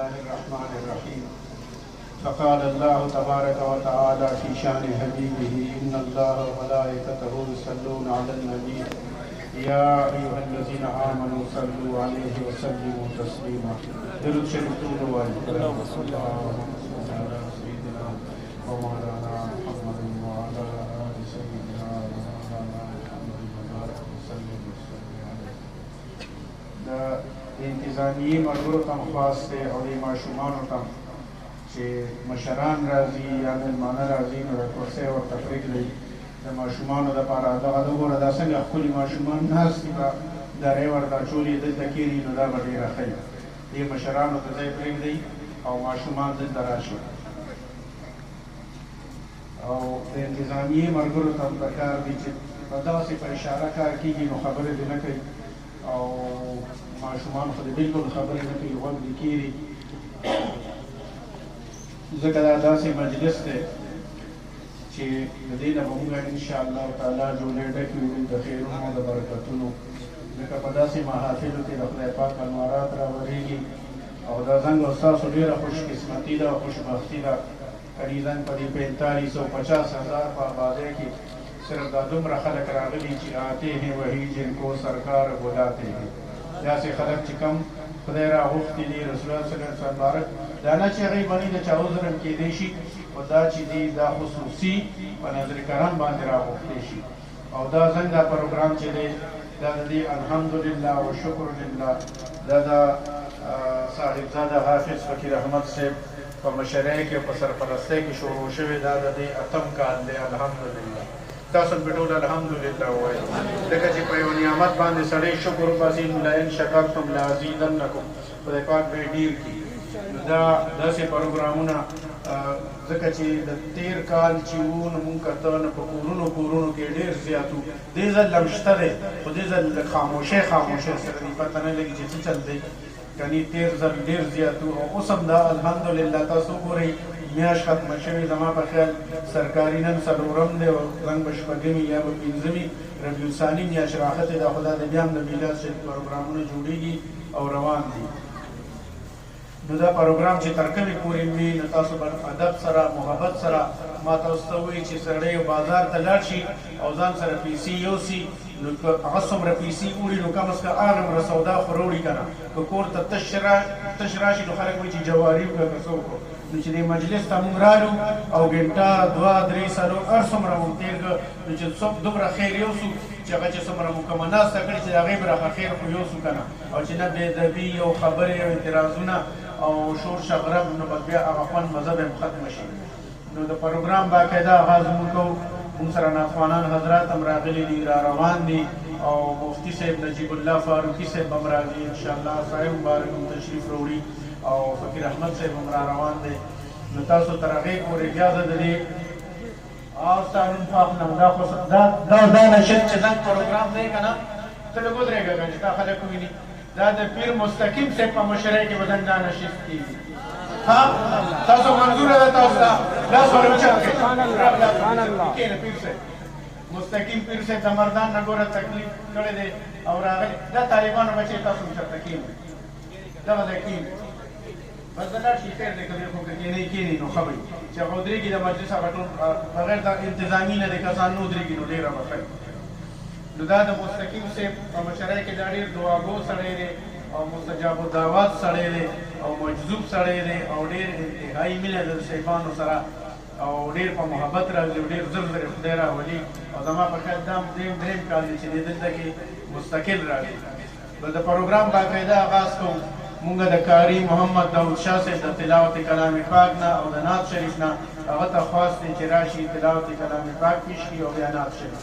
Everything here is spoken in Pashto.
الله الرحمن الرحيم. فقال الله تبارك وتعالى في شان حبيبه إن الله وملائكته يصلون على النبي يا أيها الذين آمنوا صلوا عليه وسلموا تسليما. درود شریف ټول وایي. اللهم صل على سيدنا ومولانا محمد وعلى آل سيدنا ومولانا محمد وبارك وسلم عليه. دا انتظامیه ملګرو ته خاص دی او د ماشومانو ته چې مشران راځي یا مېلمانه راځي نو د کرسۍ ورته پرېږدئ د ماشومانو دپاره دغه د وګوره دا څنګه ښکلي ماشومان ناست دي به درې ورته اچولي دلته کښېني نو دا به ډېره ښه وي. دې مشرانو ته ځای پرېږدئ او ماشومان دلته راشي. او د انتظامیې ملګرو ته هم پکار دي چې په داسې په اشاره کار کېږي نو خبرې دې نه کوي او ماشومان خو دې بلکل خبرې نه کوي، غوږ دې کېږدي، ځکه دا داسې مجلس دی چې د دې نه به موږ انشاءالله تعالی جوړې ډکې وي د خیرونو او د برکتونو، ځکه په داسې محافلو کې د خدای پاک انوارات راورېږي او دا زنګ ستاسو ډېره خوشقسمتي ده او خوشبختي ده. قریباً په دې 4550,000 په آبادۍ کې صرف دا دومره خلک راغلي چې آتے ہیں وہی جن کو سرکار بلاتے ہیں. داسې خلک چې کم خدای راغوښتي دي رسول الله صلی الله علیه وسلم بارک، دا نه چې هغوی باندې د چا عذر هم کېدی شي، خو دا چې دي دا خصوصي په نظر کرم باندې راغوښتی شي. او دا زنګ دا پروګرام چې دی دا د دې الحمدلله و شکر لله دا د صاحبزاده حافظ فقیر احمد صاحب په مشرۍ کې په سرپرستۍ کې شروع شوې، دا د دې اتم کال دی. الحمدلله تاسو په ټول الحمدلله وایي، ځکه چې په یو نعمت باندې سړی شکر وباسي نو لئن شکرتم لازیدنکم، خدای پاک به ډېر کړي. نو دا داسې پروګرامونه ځکه چې د تېر کال چې وو نو مونږ کته نه په کورونو کې ډېر زیات وو، دې ځل هم شته دی خو دې ځل د خاموشۍ سره دې پته نه لګي چې څه چل دی، کني تېر ځل ډېر زیات وو. او اوس هم دا الحمدلله تاسو وګورئ میاشت ختمه شوې، زما په خیال سرکاري نن څلورم دی او رنګ به شپږمې یا به پنځمې ربیع الثاني میاشت راختې ده، خو دا د بیا هم د میلاد شریف پروګرامونه جوړېږي او روان دي. نو دا پروګرام چې تر کومې پورې وي نو تاسو به ادب سره محبت سره ما تاسو ته وایي چې سړی بازار ته لاړ شي او ځان سره پیسې یوسي، نو که هغه څومره پیسې وړي نو کم از کم هغومره سودا خو راوړي که نه، که کور ته تش راشي نو خلک وایي چې جواري وکړه که څه وکړو. نو چې دې مجلس ته مونږ رالو او ګنټه 2 3 څلور هر څومره مونږ تېر کړه نو چې دومره خیر یوسو چې هغه چې څومره مونږ کومه ناسته کړې چې د هغې به راخه خیر خو یوسو که نه، او چې نه بېادبي او خبرې او اعتراضونه او شور شغرب نو بس بیا هغه خوند مزه به هم ختمه شي. نو د پروګرام باقاعده آغاز مونږ کوو، مونږ سره ناتخوانان حضرات هم راغلي دي، را روان دي، او مفتی صاحب نجیب الله فاروقي صاحب هم راځي انشاءالله، صاحب مبارک هم تشریف راوړي او فقیر احمد صاحب هم را روان دی. نو تاسو تر هغې پورې بیا زه د دې ستا نوم خو اخلم، دا خو دا نشد چې زنګ پروګرام دی که نه، ته لږ ودرېږه که چې تا خلک وویني، دا د پیر مستقیم صاحب په مشرۍ کې به زنګ دا نشست کېږي. ها تاسو منظوره ده تاسو ته لاس ور اوچت کړئ. کښېنه پیر صاحب، مستقیم پیر صاحب د مردان نه ګوره تکلیف کړی دی او راغلی، دا طالبانو بچې تاسو هم چېرته کښېنئ، دغه ځای کښېنئ بس د لاړ شي خیر دی، که بیا خو که کښېنئ نو ښه به وي چې هغه ودرېږي د مجلس هغه ټول بغیر د انتظامي نه د کسان نه ودرېږي نو ډېره به ښه وي. نو دا د مستقیم صاحب په مشرۍ کې دا ډېر دعاګو سړی دی او مستجاب الدعوات سړی دی او مجذوب سړی دی او ډېر انتهایي مینه د صاحبانو سره او ډېر په محبت راځي او ډېر زر خدای راولي. او زما په خیال دا درېیم کال دی چې دې دلته کې مستقل راځي. بل د پروګرام باقاعده آغاز کوو مونږ د قاري محمد داود شاه صاحب د تلاوت کلام پاک نه او د نعت شریف نه، هغه ته خواست دی چې راشي تلاوت کلام پاک پیش کړي او بیا نعت شریف